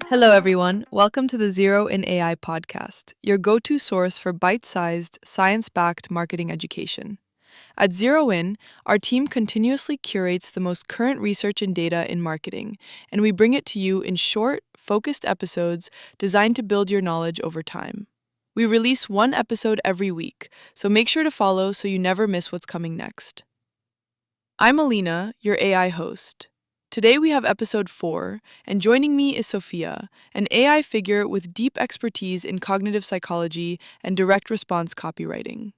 Hello, everyone. Welcome to the Zero in AI podcast, your go to source for bite sized, science backed marketing education. At ZeroIN, our team continuously curates the most current research and data in marketing, and we bring it to you in short, focused episodes designed to build your knowledge over time. We release one episode every week, so make sure to follow so you never miss what's coming next. I'm Alina, your AI host. Today we have episode 4, and joining me is Sophia, an AI figure with deep expertise in cognitive psychology and direct response copywriting.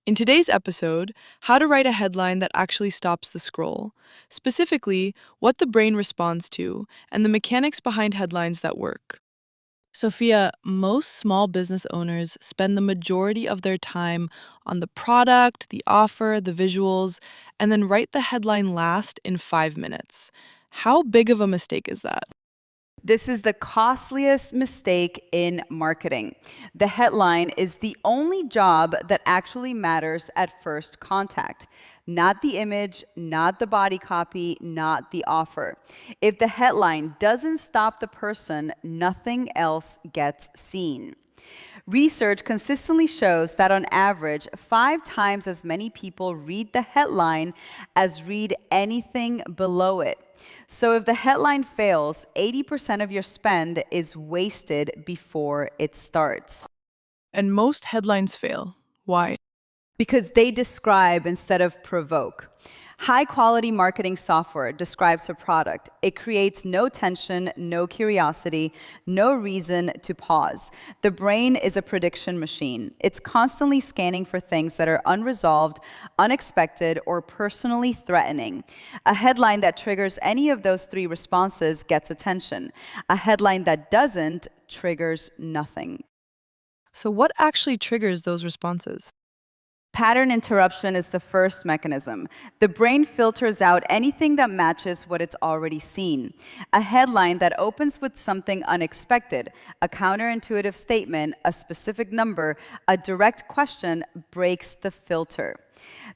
In today's episode, how to write a headline that actually stops the scroll, specifically what the brain responds to, and the mechanics behind headlines that work. Sophia, most small business owners spend the majority of their time on the product, the offer, the visuals, and then write the headline last in 5 minutes. How big of a mistake is that? This is the costliest mistake in marketing. The headline is the only job that actually matters at first contact. Not the image, not the body copy, not the offer. If the headline doesn't stop the person, nothing else gets seen. Research consistently shows that on average, 5 times as many people read the headline as read anything below it. So if the headline fails, 80% of your spend is wasted before it starts. And most headlines fail. Why? Because they describe instead of provoke. High-quality marketing software describes a product. It creates no tension, no curiosity, no reason to pause. The brain is a prediction machine. It's constantly scanning for things that are unresolved, unexpected, or personally threatening. A headline that triggers any of those 3 responses gets attention. A headline that doesn't triggers nothing. So, what actually triggers those responses? Pattern interruption is the first mechanism. The brain filters out anything that matches what it's already seen. A headline that opens with something unexpected, a counterintuitive statement, a specific number, a direct question breaks the filter.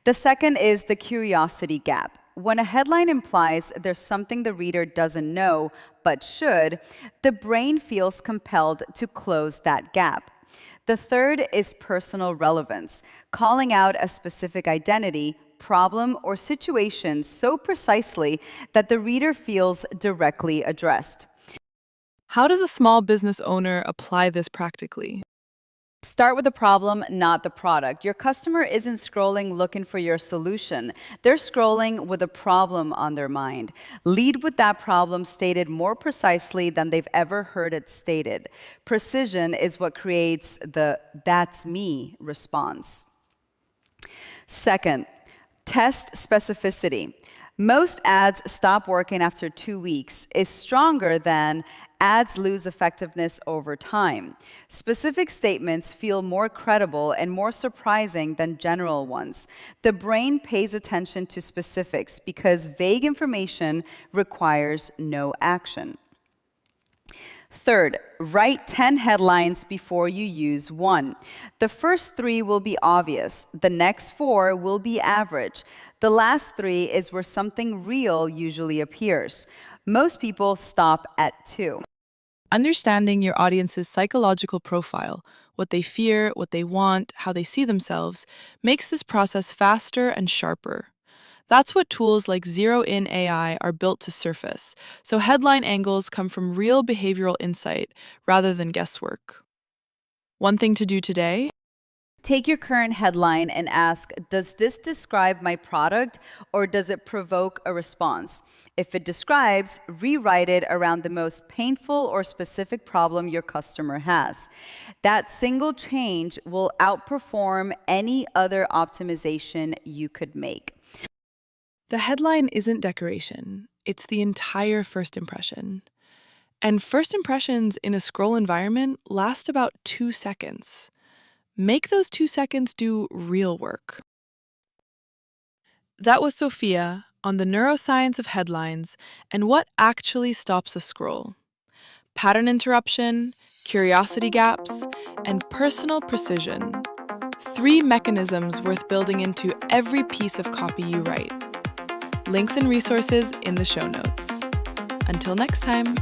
The second is the curiosity gap. When a headline implies there's something the reader doesn't know but should, the brain feels compelled to close that gap. The third is personal relevance, calling out a specific identity, problem, or situation so precisely that the reader feels directly addressed. How does a small business owner apply this practically? Start with the problem, not the product. Your customer isn't scrolling looking for your solution. They're scrolling with a problem on their mind. Lead with that problem stated more precisely than they've ever heard it stated. Precision is what creates the "that's me" response. Second, test specificity. Most ads stop working after 2 weeks is stronger than ads lose effectiveness over time. Specific statements feel more credible and more surprising than general ones. The brain pays attention to specifics because vague information requires no action. Third, write 10 headlines before you use one. The first 3 will be obvious. The next 4 will be average. The last 3 is where something real usually appears. Most people stop at 2. Understanding your audience's psychological profile, what they fear, what they want, how they see themselves, makes this process faster and sharper. That's what tools like ZeroIN AI are built to surface, so headline angles come from real behavioral insight rather than guesswork. One thing to do today? Take your current headline and ask, does this describe my product or does it provoke a response? If it describes, rewrite it around the most painful or specific problem your customer has. That single change will outperform any other optimization you could make. The headline isn't decoration, it's the entire first impression. And first impressions in a scroll environment last about 2 seconds. Make those 2 seconds do real work. That was Sophia on the neuroscience of headlines and what actually stops a scroll. Pattern interruption, curiosity gaps, and personal precision. 3 mechanisms worth building into every piece of copy you write. Links and resources in the show notes. Until next time.